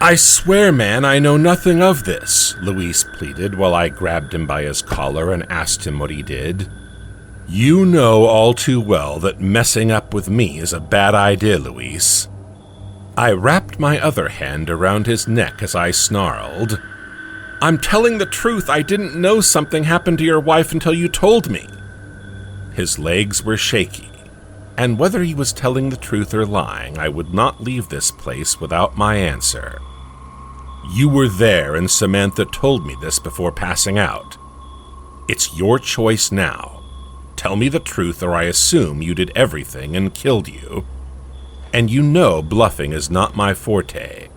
I swear, man, I know nothing of this, Luis pleaded while I grabbed him by his collar and asked him what he did. You know all too well that messing up with me is a bad idea, Luis. I wrapped my other hand around his neck as I snarled. I'm telling the truth, I didn't know something happened to your wife until you told me. His legs were shaky, and whether he was telling the truth or lying, I would not leave this place without my answer. You were there and Samantha told me this before passing out. It's your choice now. Tell me the truth or I assume you did everything and killed you. And you know bluffing is not my forte.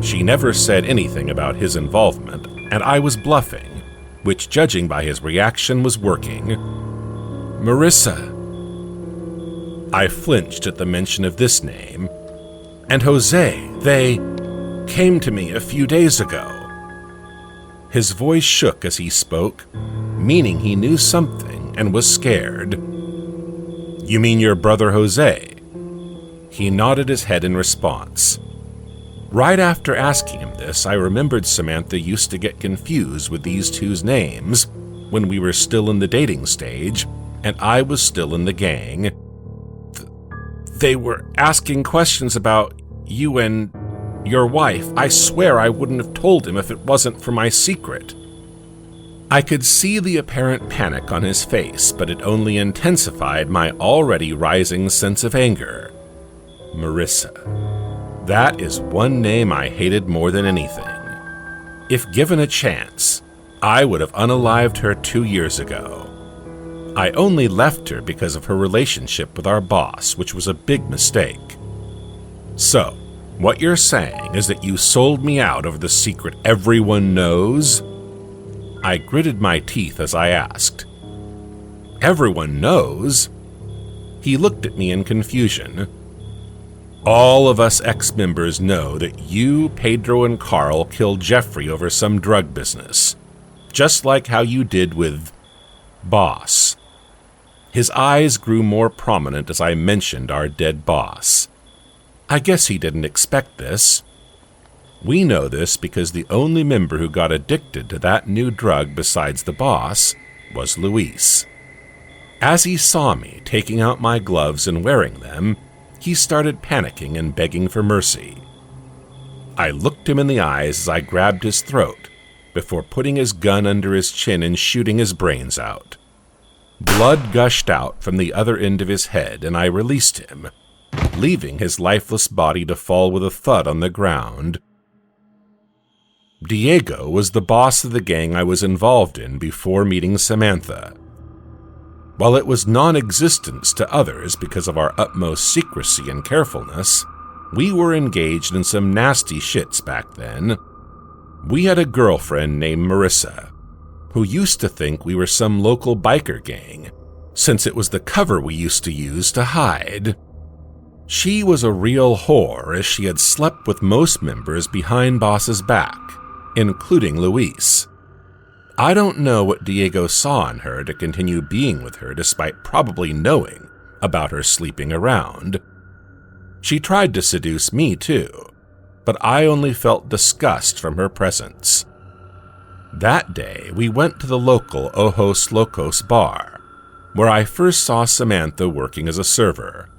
She never said anything about his involvement, and I was bluffing, which, judging by his reaction, was working. Marissa. I flinched at the mention of this name. And Jose, they came to me a few days ago. His voice shook as he spoke, meaning he knew something and was scared. You mean your brother Jose? He nodded his head in response. Right after asking him this, I remembered Samantha used to get confused with these two's names when we were still in the dating stage, and I was still in the gang. They were asking questions about you and your wife. I swear I wouldn't have told him if it wasn't for my secret. I could see the apparent panic on his face, but it only intensified my already rising sense of anger. Marissa. That is one name I hated more than anything. If given a chance, I would have unalived her 2 years ago. I only left her because of her relationship with our boss, which was a big mistake. So, what you're saying is that you sold me out over the secret everyone knows? I gritted my teeth as I asked. Everyone knows? He looked at me in confusion. All of us ex-members know that you, Pedro, and Carl killed Jeffrey over some drug business, just like how you did with Boss. His eyes grew more prominent as I mentioned our dead boss. I guess he didn't expect this. We know this because the only member who got addicted to that new drug besides the boss was Luis. As he saw me taking out my gloves and wearing them, he started panicking and begging for mercy. I looked him in the eyes as I grabbed his throat before putting his gun under his chin and shooting his brains out. Blood gushed out from the other end of his head, and I released him, leaving his lifeless body to fall with a thud on the ground. Diego was the boss of the gang I was involved in before meeting Samantha. While it was non-existent to others because of our utmost secrecy and carefulness, we were engaged in some nasty shits back then. We had a girlfriend named Marissa, who used to think we were some local biker gang, since it was the cover we used to use to hide. She was a real whore, as she had slept with most members behind Boss's back, including Luis. I don't know what Diego saw in her to continue being with her despite probably knowing about her sleeping around. She tried to seduce me too, but I only felt disgust from her presence. That day, we went to the local Ojos Locos bar, where I first saw Samantha working as a server.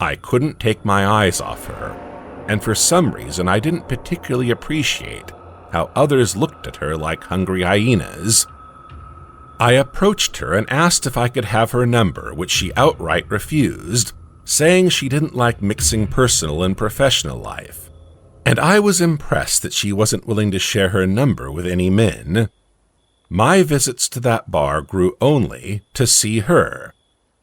I couldn't take my eyes off her, and for some reason I didn't particularly appreciate how others looked at her like hungry hyenas. I approached her and asked if I could have her number, which she outright refused, saying she didn't like mixing personal and professional life. And I was impressed that she wasn't willing to share her number with any men. My visits to that bar grew only to see her,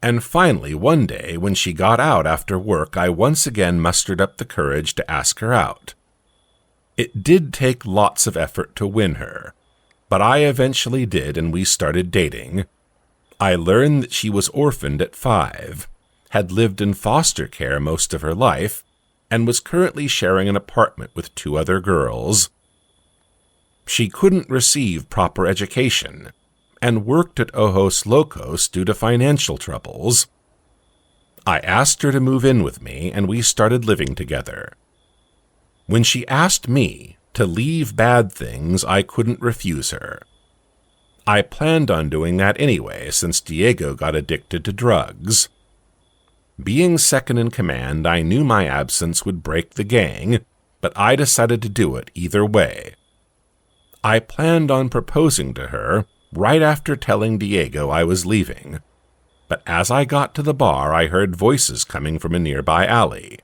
and finally one day when she got out after work, I once again mustered up the courage to ask her out. It did take lots of effort to win her, but I eventually did and we started dating. I learned that she was orphaned at 5, had lived in foster care most of her life, and was currently sharing an apartment with 2 other girls. She couldn't receive proper education, and worked at Ojos Locos due to financial troubles. I asked her to move in with me, and we started living together. When she asked me to leave bad things, I couldn't refuse her. I planned on doing that anyway, since Diego got addicted to drugs. Being second in command, I knew my absence would break the gang, but I decided to do it either way. I planned on proposing to her right after telling Diego I was leaving, but as I got to the bar, I heard voices coming from a nearby alley.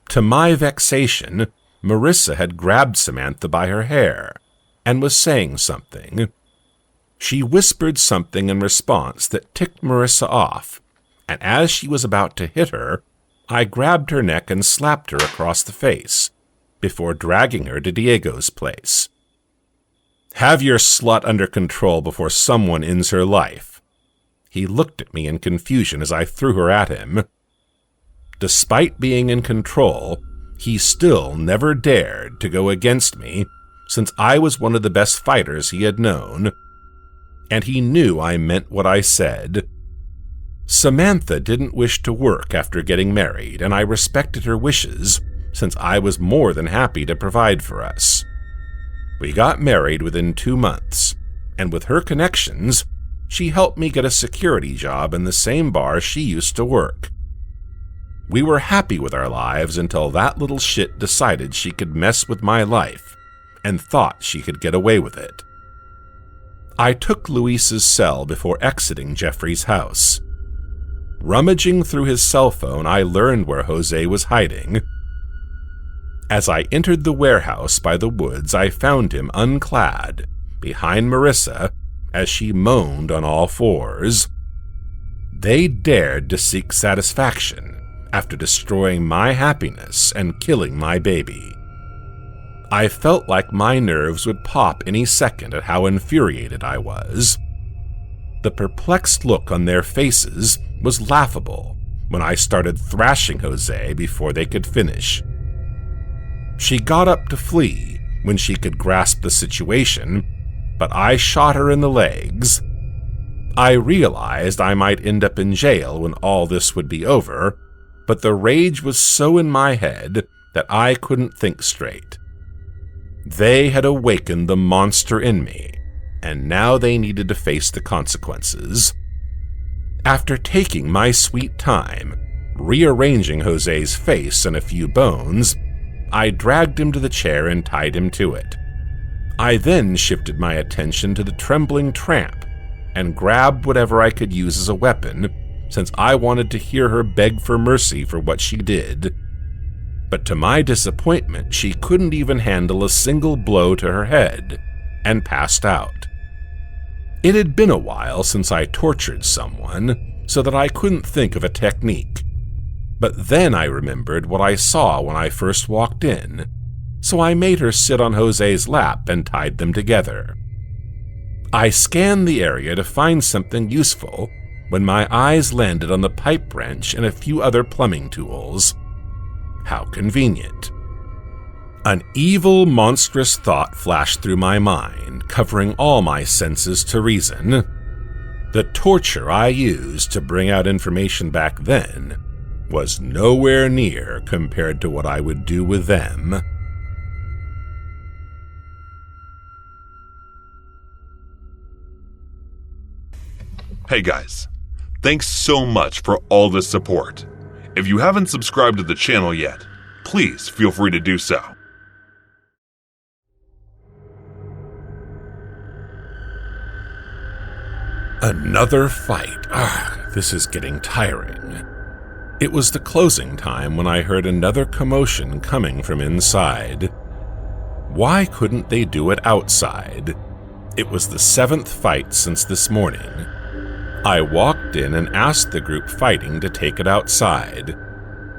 To my vexation, Marissa had grabbed Samantha by her hair and was saying something. She whispered something in response that ticked Marissa off, and as she was about to hit her, I grabbed her neck and slapped her across the face, before dragging her to Diego's place. "Have your slut under control before someone ends her life." He looked at me in confusion as I threw her at him. Despite being in control, he still never dared to go against me, since I was one of the best fighters he had known. And he knew I meant what I said. Samantha didn't wish to work after getting married, and I respected her wishes, since I was more than happy to provide for us. We got married within 2 months, and with her connections, she helped me get a security job in the same bar she used to work. We were happy with our lives until that little shit decided she could mess with my life, and thought she could get away with it. I took Luis's cell before exiting Jeffrey's house. Rummaging through his cell phone, I learned where Jose was hiding. As I entered the warehouse by the woods, I found him unclad, behind Marissa, as she moaned on all fours. They dared to seek satisfaction after destroying my happiness and killing my baby. I felt like my nerves would pop any second at how infuriated I was. The perplexed look on their faces was laughable when I started thrashing Jose before they could finish. She got up to flee when she could grasp the situation, but I shot her in the legs. I realized I might end up in jail when all this would be over, but the rage was so in my head that I couldn't think straight. They had awakened the monster in me, and now they needed to face the consequences. After taking my sweet time, rearranging Jose's face and a few bones, I dragged him to the chair and tied him to it. I then shifted my attention to the trembling tramp and grabbed whatever I could use as a weapon, since I wanted to hear her beg for mercy for what she did. But to my disappointment, she couldn't even handle a single blow to her head, and passed out. It had been a while since I tortured someone, so that I couldn't think of a technique. But then I remembered what I saw when I first walked in, so I made her sit on Jose's lap and tied them together. I scanned the area to find something useful when my eyes landed on the pipe wrench and a few other plumbing tools. How convenient. An evil, monstrous thought flashed through my mind, covering all my senses to reason. The torture I used to bring out information back then was nowhere near compared to what I would do with them. Hey guys, thanks so much for all the support. If you haven't subscribed to the channel yet, please feel free to do so. Another fight. This is getting tiring. It was the closing time when I heard another commotion coming from inside. Why couldn't they do it outside? It was the 7th fight since this morning. I walked in and asked the group fighting to take it outside,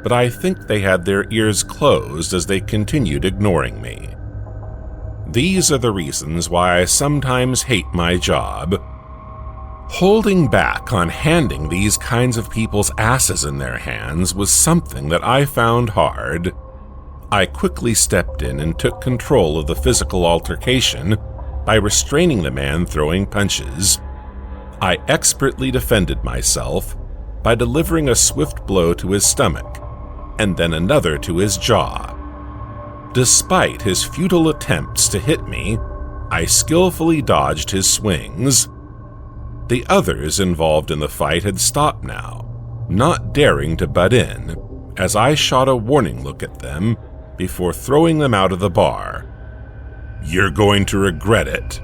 but I think they had their ears closed as they continued ignoring me. These are the reasons why I sometimes hate my job. Holding back on handing these kinds of people's asses in their hands was something that I found hard. I quickly stepped in and took control of the physical altercation by restraining the man throwing punches. I expertly defended myself by delivering a swift blow to his stomach, and then another to his jaw. Despite his futile attempts to hit me, I skillfully dodged his swings. The others involved in the fight had stopped now, not daring to butt in, as I shot a warning look at them before throwing them out of the bar. "You're going to regret it."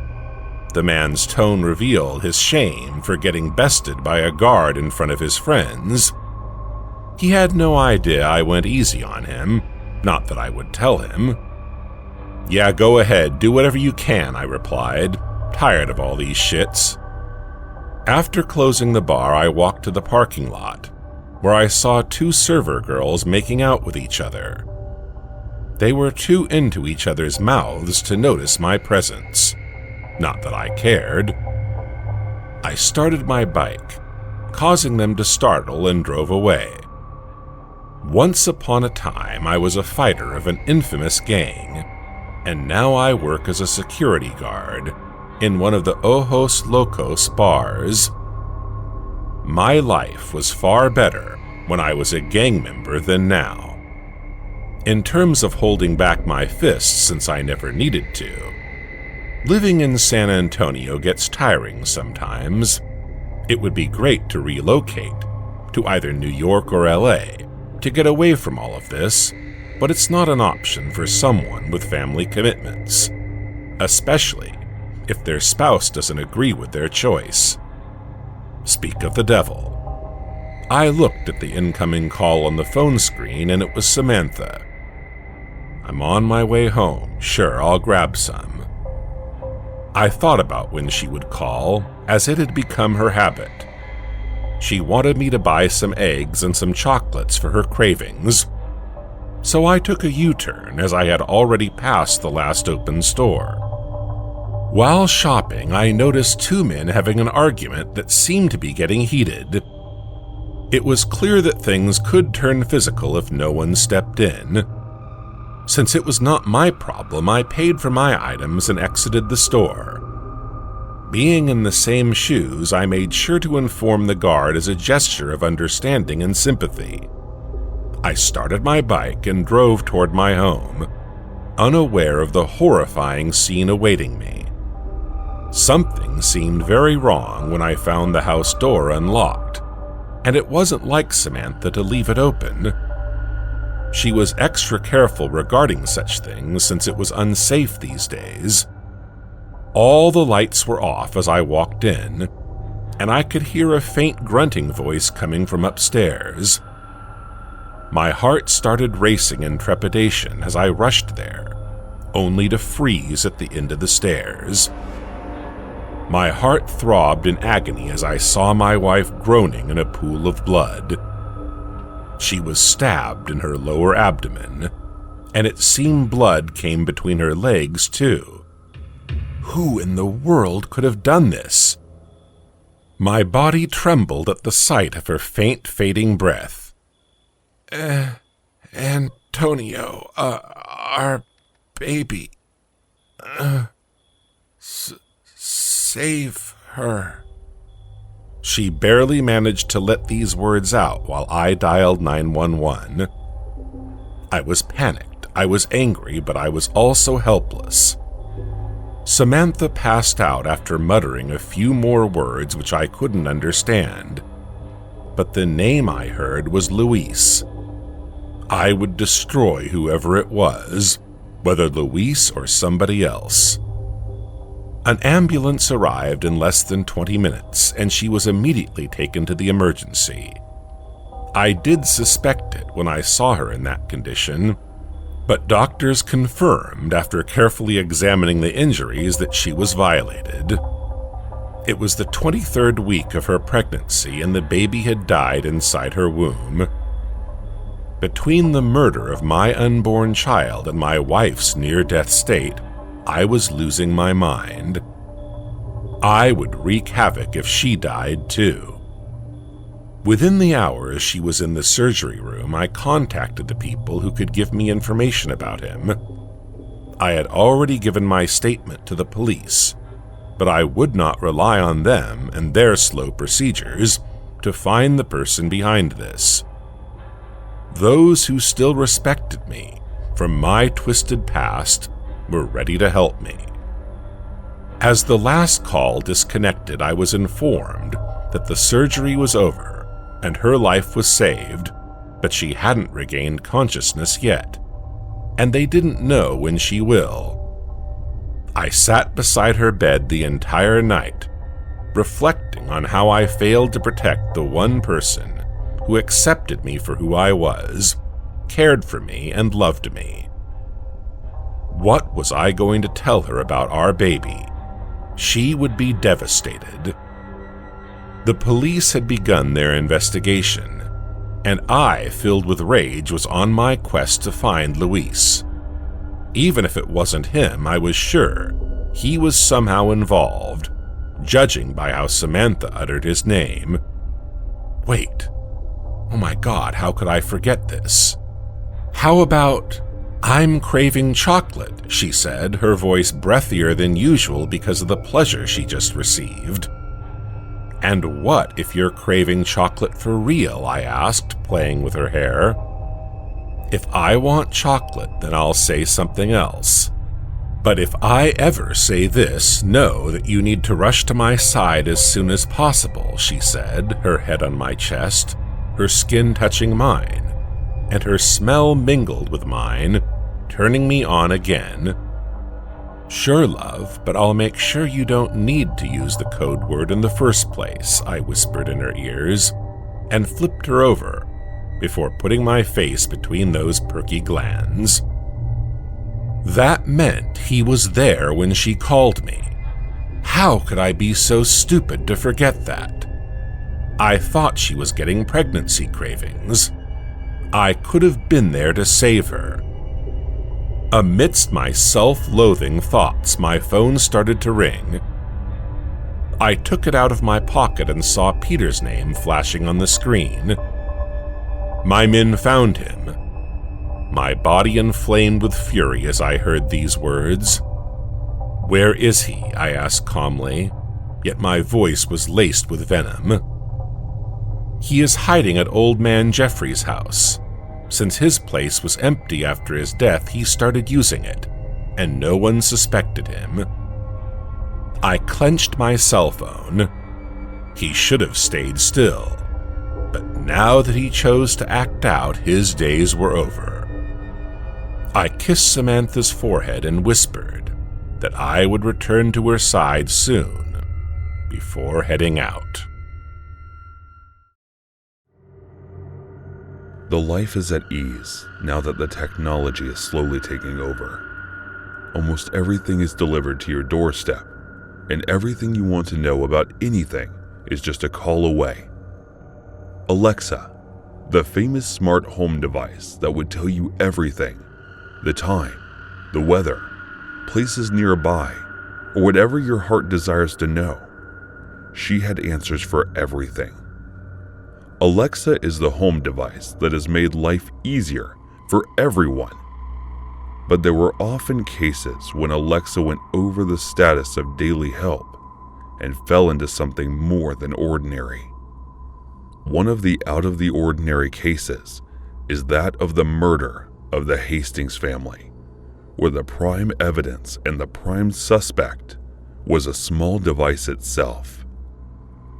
The man's tone revealed his shame for getting bested by a guard in front of his friends. He had no idea I went easy on him, not that I would tell him. "Yeah, go ahead, do whatever you can," I replied, tired of all these shits. After closing the bar, I walked to the parking lot, where I saw two server girls making out with each other. They were too into each other's mouths to notice my presence. Not that I cared. I started my bike, causing them to startle, and drove away. Once upon a time, I was a fighter of an infamous gang, and now I work as a security guard in one of the Ojos Locos bars. My life was far better when I was a gang member than now. In terms of holding back my fists, since I never needed to, living in San Antonio gets tiring sometimes. It would be great to relocate to either New York or LA to get away from all of this, but it's not an option for someone with family commitments, especially if their spouse doesn't agree with their choice. Speak of the devil. I looked at the incoming call on the phone screen and it was Samantha. I'm on my way home. Sure, I'll grab some. I thought about when she would call, as it had become her habit. She wanted me to buy some eggs and some chocolates for her cravings, so I took a U-turn as I had already passed the last open store. While shopping, I noticed two men having an argument that seemed to be getting heated. It was clear that things could turn physical if no one stepped in. Since it was not my problem, I paid for my items and exited the store. Being in the same shoes, I made sure to inform the guard as a gesture of understanding and sympathy. I started my bike and drove toward my home, unaware of the horrifying scene awaiting me. Something seemed very wrong when I found the house door unlocked, and it wasn't like Samantha to leave it open. She was extra careful regarding such things since it was unsafe these days. All the lights were off as I walked in, and I could hear a faint grunting voice coming from upstairs. My heart started racing in trepidation as I rushed there, only to freeze at the end of the stairs. My heart throbbed in agony as I saw my wife groaning in a pool of blood. She was stabbed in her lower abdomen, and it seemed blood came between her legs, too. Who in the world could have done this? My body trembled at the sight of her faint, fading breath. Antonio, our baby. Save her. She barely managed to let these words out while I dialed 911. I was panicked, I was angry, but I was also helpless. Samantha passed out after muttering a few more words which I couldn't understand. But the name I heard was Luis. I would destroy whoever it was, whether Luis or somebody else. An ambulance arrived in less than 20 minutes, and she was immediately taken to the emergency. I did suspect it when I saw her in that condition, but doctors confirmed after carefully examining the injuries that she was violated. It was the 23rd week of her pregnancy, and the baby had died inside her womb. Between the murder of my unborn child and my wife's near-death state, I was losing my mind. I would wreak havoc if she died too. Within the hours she was in the surgery room, I contacted the people who could give me information about him. I had already given my statement to the police, but I would not rely on them and their slow procedures to find the person behind this. Those who still respected me from my twisted past were ready to help me. As the last call disconnected, I was informed that the surgery was over and her life was saved, but she hadn't regained consciousness yet, and they didn't know when she will. I sat beside her bed the entire night, reflecting on how I failed to protect the one person who accepted me for who I was, cared for me, and loved me. What was I going to tell her about our baby? She would be devastated. The police had begun their investigation, and I, filled with rage, was on my quest to find Luis. Even if it wasn't him, I was sure he was somehow involved, judging by how Samantha uttered his name. Wait. Oh my God, how could I forget this? How about, "I'm craving chocolate," she said, her voice breathier than usual because of the pleasure she just received. "And what if you're craving chocolate for real?" I asked, playing with her hair. "If I want chocolate, then I'll say something else. But if I ever say this, know that you need to rush to my side as soon as possible," she said, her head on my chest, her skin touching mine, and her smell mingled with mine, turning me on again. "Sure, love, but I'll make sure you don't need to use the code word in the first place," I whispered in her ears, and flipped her over before putting my face between those perky glands. That meant he was there when she called me. How could I be so stupid to forget that? I thought she was getting pregnancy cravings. I could have been there to save her. Amidst my self-loathing thoughts, my phone started to ring. I took it out of my pocket and saw Peter's name flashing on the screen. My men found him. My body inflamed with fury as I heard these words. "Where is he?" I asked calmly, yet my voice was laced with venom. "He is hiding at Old Man Jeffrey's house. Since his place was empty after his death, he started using it, and no one suspected him." I clenched my cell phone. He should have stayed still, but now that he chose to act out, his days were over. I kissed Samantha's forehead and whispered that I would return to her side soon, before heading out. The life is at ease now that the technology is slowly taking over. Almost everything is delivered to your doorstep, and everything you want to know about anything is just a call away. Alexa, the famous smart home device that would tell you everything, the time, the weather, places nearby, or whatever your heart desires to know. She had answers for everything. Alexa is the home device that has made life easier for everyone. But there were often cases when Alexa went over the status of daily help and fell into something more than ordinary. One of the out-of-the-ordinary cases is that of the murder of the Hastings family, where the prime evidence and the prime suspect was a small device itself.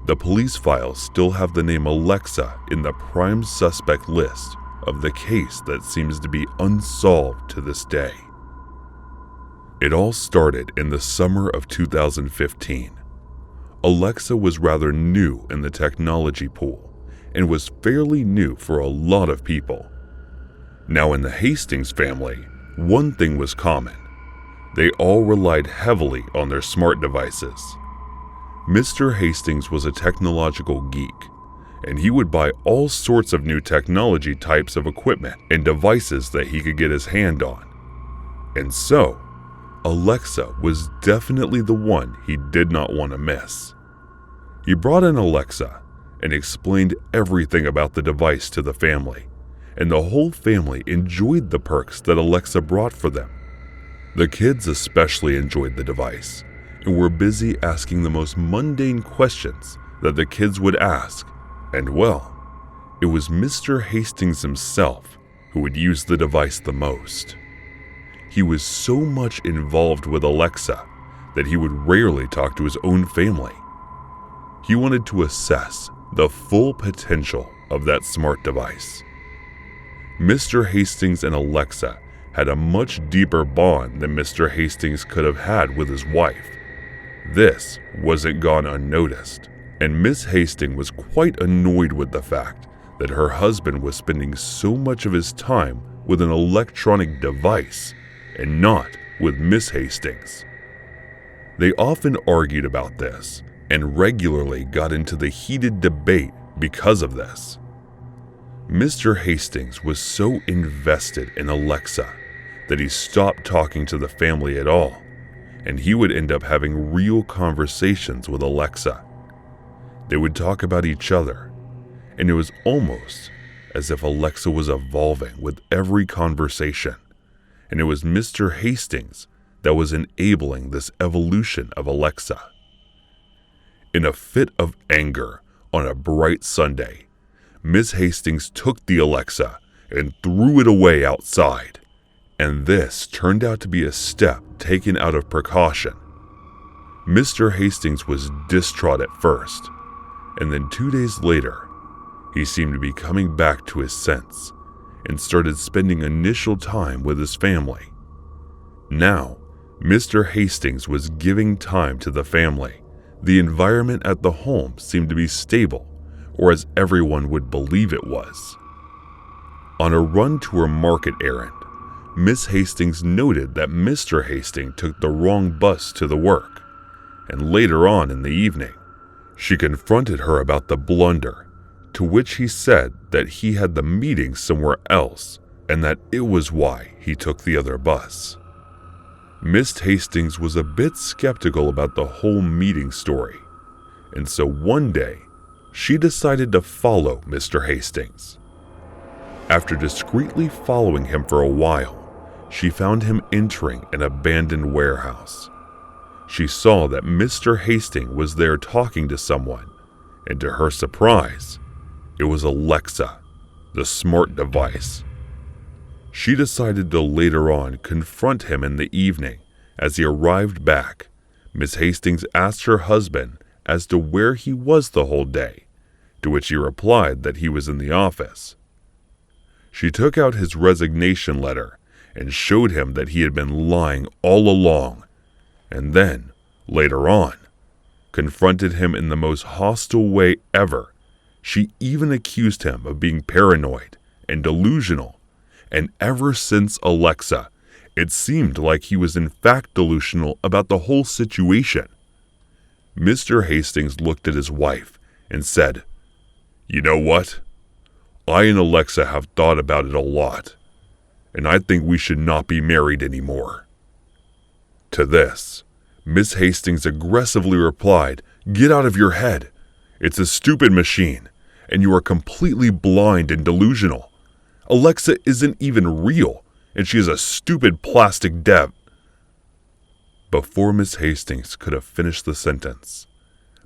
The police files still have the name Alexa in the prime suspect list of the case that seems to be unsolved to this day. It all started in the summer of 2015. Alexa was rather new in the technology pool and was fairly new for a lot of people. Now, in the Hastings family, one thing was common. They all relied heavily on their smart devices. Mr. Hastings was a technological geek, and he would buy all sorts of new technology types of equipment and devices that he could get his hand on. And so, Alexa was definitely the one he did not want to miss. He brought in Alexa and explained everything about the device to the family, and the whole family enjoyed the perks that Alexa brought for them. The kids especially enjoyed the device and were busy asking the most mundane questions that the kids would ask, and well, it was Mr. Hastings himself who would use the device the most. he was so much involved with Alexa that he would rarely talk to his own family. He wanted to assess the full potential of that smart device. Mr. Hastings and Alexa had a much deeper bond than Mr. Hastings could have had with his wife. This wasn't gone unnoticed, and Miss Hastings was quite annoyed with the fact that her husband was spending so much of his time with an electronic device and not with Miss Hastings. They often argued about this and regularly got into the heated debate because of this. Mr. Hastings was so invested in Alexa that he stopped talking to the family at all, and he would end up having real conversations with Alexa. They would talk about each other, and it was almost as if Alexa was evolving with every conversation, and it was Mr. Hastings that was enabling this evolution of Alexa. In a fit of anger on a bright Sunday, Miss Hastings took the Alexa and threw it away outside, and this turned out to be a step taken out of precaution. Mr. Hastings was distraught at first, and then 2 days later, he seemed to be coming back to his sense and started spending initial time with his family. Now, Mr. Hastings was giving time to the family. The environment at the home seemed to be stable, or as everyone would believe it was. On a run to her market errand, Miss Hastings noted that Mr. Hastings took the wrong bus to the work, and later on in the evening, she confronted her about the blunder, to which he said that he had the meeting somewhere else and that it was why he took the other bus. Miss Hastings was a bit skeptical about the whole meeting story, and so one day, she decided to follow Mr. Hastings. After discreetly following him for a while, she found him entering an abandoned warehouse. She saw that Mr. Hastings was there talking to someone, and to her surprise, it was Alexa, the smart device. She decided to later on confront him in the evening. As he arrived back, Miss Hastings asked her husband as to where he was the whole day, to which he replied that he was in the office. She took out his resignation letter and showed him that he had been lying all along, and then, later on, confronted him in the most hostile way ever. She even accused him of being paranoid and delusional, and ever since Alexa, it seemed like he was in fact delusional about the whole situation. Mr. Hastings looked at his wife and said, "You know what? I and Alexa have thought about it a lot, and I think we should not be married anymore." To this, Miss Hastings aggressively replied, "Get out of your head. It's a stupid machine, and you are completely blind and delusional. Alexa isn't even real, and she is a stupid plastic dev." Before Miss Hastings could have finished the sentence,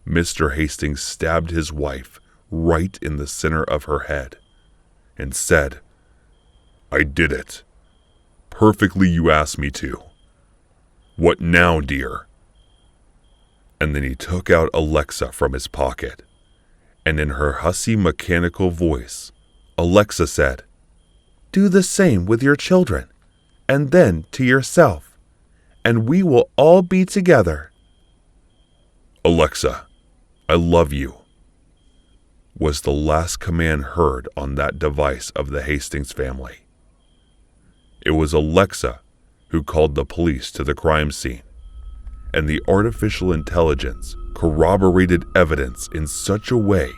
Mr. Hastings stabbed his wife right in the center of her head and said, "I did it. Perfectly you asked me to. What now, dear?" And then he took out Alexa from his pocket, and in her hussy mechanical voice, Alexa said, "Do the same with your children, and then to yourself, and we will all be together." "Alexa, I love you," was the last command heard on that device of the Hastings family. It was Alexa who called the police to the crime scene, and the artificial intelligence corroborated evidence in such a way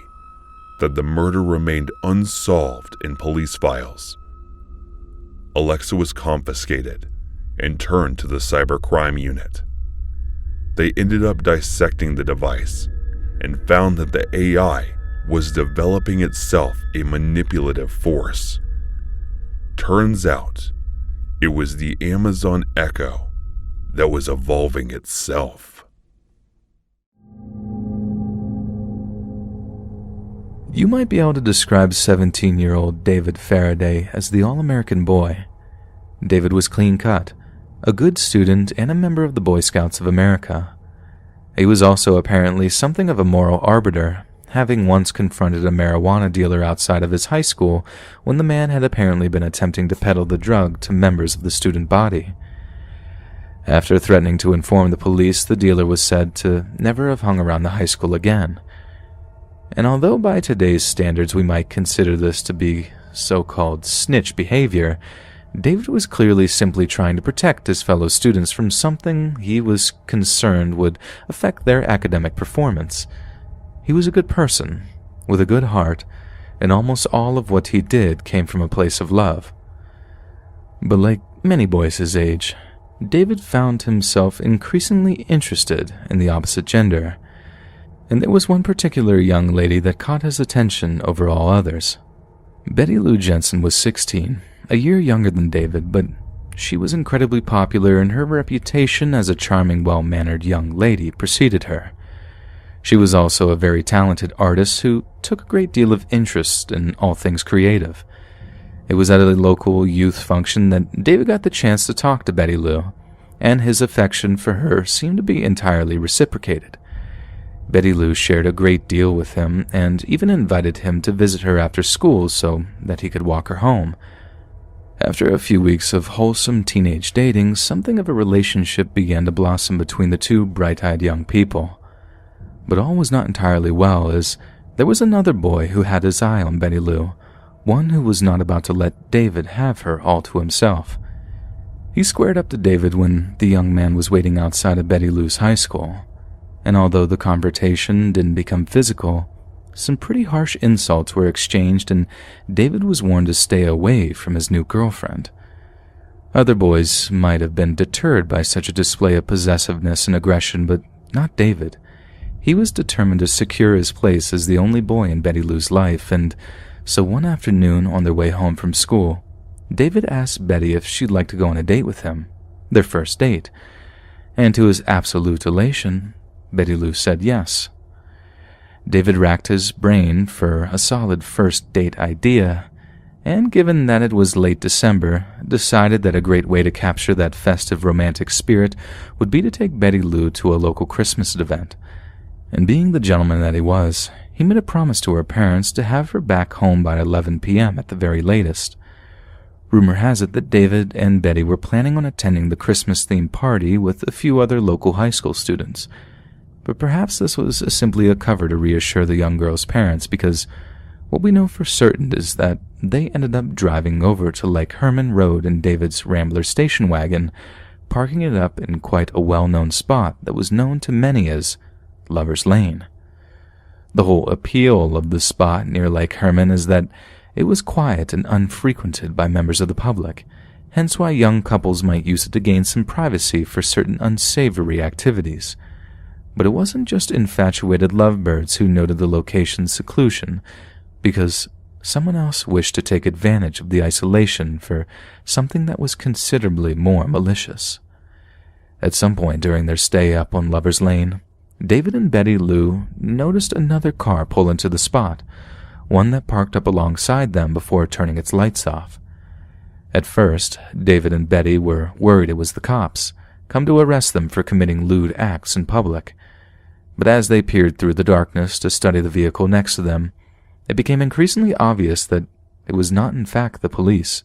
that the murder remained unsolved in police files. Alexa was confiscated and turned to the cybercrime unit. They ended up dissecting the device and found that the AI was developing itself a manipulative force. Turns out, it was the Amazon Echo that was evolving itself. You might be able to describe 17-year-old David Faraday as the all-American boy. David was clean-cut, a good student and a member of the Boy Scouts of America. He was also apparently something of a moral arbiter, having once confronted a marijuana dealer outside of his high school when the man had apparently been attempting to peddle the drug to members of the student body. After threatening to inform the police, the dealer was said to never have hung around the high school again. And although by today's standards we might consider this to be so-called snitch behavior, David was clearly simply trying to protect his fellow students from something he was concerned would affect their academic performance. He was a good person, with a good heart, and almost all of what he did came from a place of love. But like many boys his age, David found himself increasingly interested in the opposite gender, and there was one particular young lady that caught his attention over all others. Betty Lou Jensen was 16, a year younger than David, but she was incredibly popular, and her reputation as a charming, well-mannered young lady preceded her. She was also a very talented artist who took a great deal of interest in all things creative. It was at a local youth function that David got the chance to talk to Betty Lou, and his affection for her seemed to be entirely reciprocated. Betty Lou shared a great deal with him and even invited him to visit her after school so that he could walk her home. After a few weeks of wholesome teenage dating, something of a relationship began to blossom between the two bright-eyed young people. But all was not entirely well, as there was another boy who had his eye on Betty Lou, one who was not about to let David have her all to himself. He squared up to David when the young man was waiting outside of Betty Lou's high school, and although the confrontation didn't become physical, some pretty harsh insults were exchanged, and David was warned to stay away from his new girlfriend. Other boys might have been deterred by such a display of possessiveness and aggression, but not David. He was determined to secure his place as the only boy in Betty Lou's life, and so one afternoon on their way home from school, David asked Betty if she'd like to go on a date with him, their first date, and to his absolute elation, Betty Lou said yes. David racked his brain for a solid first date idea, and given that it was late December, decided that a great way to capture that festive romantic spirit would be to take Betty Lou to a local Christmas event. And being the gentleman that he was, he made a promise to her parents to have her back home by 11 p.m. at the very latest. Rumor has it that David and Betty were planning on attending the Christmas-themed party with a few other local high school students. But perhaps this was simply a cover to reassure the young girl's parents, because what we know for certain is that they ended up driving over to Lake Herman Road in David's Rambler station wagon, parking it up in quite a well-known spot that was known to many as Lover's Lane. The whole appeal of the spot near Lake Herman is that it was quiet and unfrequented by members of the public, hence why young couples might use it to gain some privacy for certain unsavory activities. But it wasn't just infatuated lovebirds who noted the location's seclusion, because someone else wished to take advantage of the isolation for something that was considerably more malicious. At some point during their stay up on Lover's Lane, David and Betty Lou noticed another car pull into the spot, one that parked up alongside them before turning its lights off. At first, David and Betty were worried it was the cops, come to arrest them for committing lewd acts in public. But as they peered through the darkness to study the vehicle next to them, it became increasingly obvious that it was not in fact the police.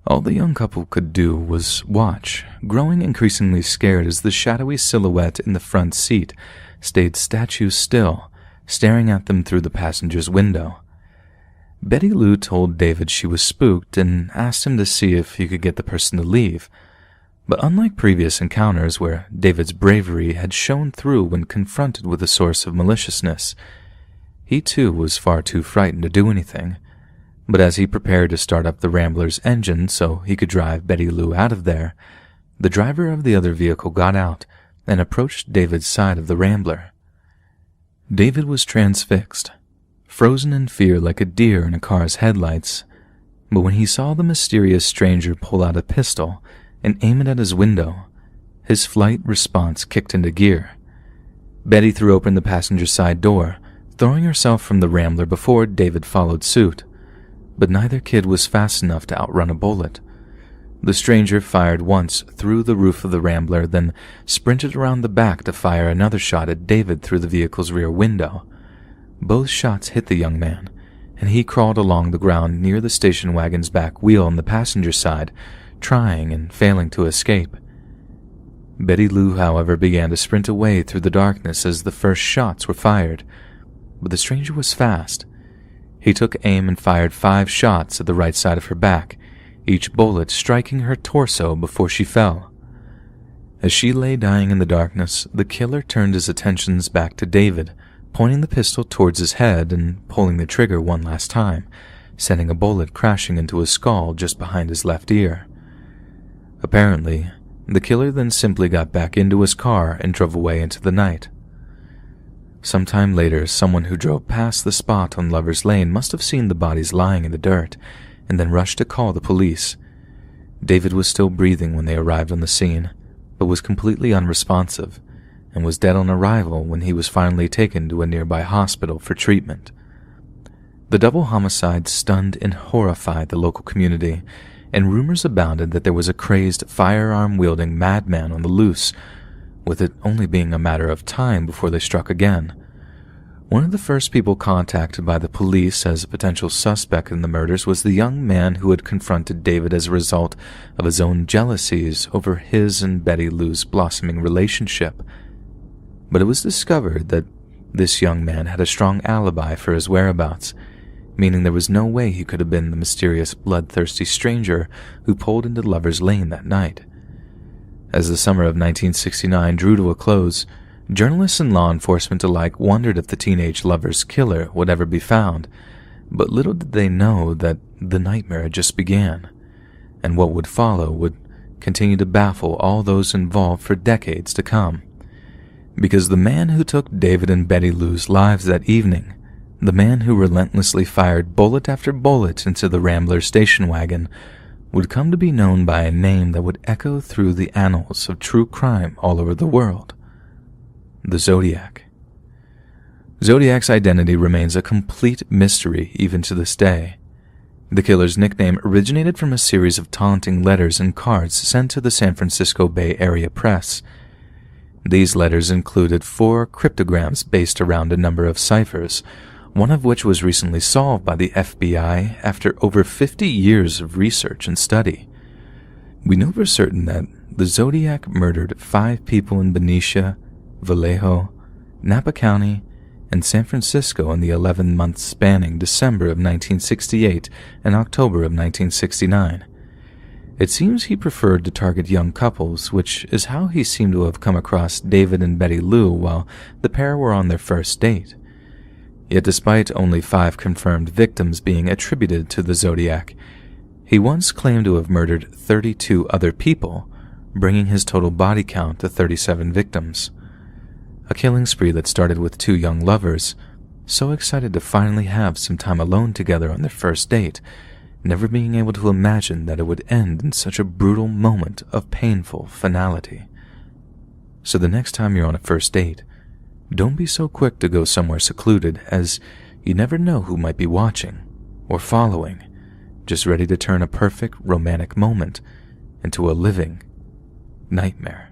All the young couple could do was watch, growing increasingly scared as the shadowy silhouette in the front seat stayed statue still, staring at them through the passenger's window. Betty Lou told David she was spooked and asked him to see if he could get the person to leave. But unlike previous encounters where David's bravery had shone through when confronted with a source of maliciousness, he too was far too frightened to do anything. But as he prepared to start up the Rambler's engine so he could drive Betty Lou out of there, the driver of the other vehicle got out and approached David's side of the Rambler. David was transfixed, frozen in fear like a deer in a car's headlights, but when he saw the mysterious stranger pull out a pistol and aim it at his window, his flight response kicked into gear. Betty threw open the passenger side door, throwing herself from the Rambler before David followed suit. But neither kid was fast enough to outrun a bullet. The stranger fired once through the roof of the Rambler, then sprinted around the back to fire another shot at David through the vehicle's rear window. Both shots hit the young man, and he crawled along the ground near the station wagon's back wheel on the passenger side, trying and failing to escape. Betty Lou, however, began to sprint away through the darkness as the first shots were fired, but the stranger was fast. He took aim and fired 5 shots at the right side of her back, each bullet striking her torso before she fell. As she lay dying in the darkness, the killer turned his attentions back to David, pointing the pistol towards his head and pulling the trigger one last time, sending a bullet crashing into his skull just behind his left ear. Apparently, the killer then simply got back into his car and drove away into the night. Sometime later, someone who drove past the spot on Lover's Lane must have seen the bodies lying in the dirt and then rushed to call the police. David was still breathing when they arrived on the scene, but was completely unresponsive and was dead on arrival when he was finally taken to a nearby hospital for treatment. The double homicide stunned and horrified the local community, and rumors abounded that there was a crazed, firearm-wielding madman on the loose, with it only being a matter of time before they struck again. One of the first people contacted by the police as a potential suspect in the murders was the young man who had confronted David as a result of his own jealousies over his and Betty Lou's blossoming relationship. But it was discovered that this young man had a strong alibi for his whereabouts, meaning there was no way he could have been the mysterious, bloodthirsty stranger who pulled into Lover's Lane that night. As the summer of 1969 drew to a close, journalists and law enforcement alike wondered if the teenage lover's killer would ever be found, but little did they know that the nightmare had just began, and what would follow would continue to baffle all those involved for decades to come. Because the man who took David and Betty Lou's lives that evening, the man who relentlessly fired bullet after bullet into the Rambler station wagon, would come to be known by a name that would echo through the annals of true crime all over the world: the Zodiac. Zodiac's identity remains a complete mystery even to this day. The killer's nickname originated from a series of taunting letters and cards sent to the San Francisco Bay Area press. These letters included 4 cryptograms based around a number of ciphers, one of which was recently solved by the FBI after over 50 years of research and study. We know for certain that the Zodiac murdered 5 people in Benicia, Vallejo, Napa County, and San Francisco in the 11 months spanning December of 1968 and October of 1969. It seems he preferred to target young couples, which is how he seemed to have come across David and Betty Lou while the pair were on their first date. Yet despite only 5 confirmed victims being attributed to the Zodiac, he once claimed to have murdered 32 other people, bringing his total body count to 37 victims. A killing spree that started with 2 young lovers, so excited to finally have some time alone together on their first date, never being able to imagine that it would end in such a brutal moment of painful finality. So the next time you're on a first date, don't be so quick to go somewhere secluded, as you never know who might be watching or following, just ready to turn a perfect romantic moment into a living nightmare.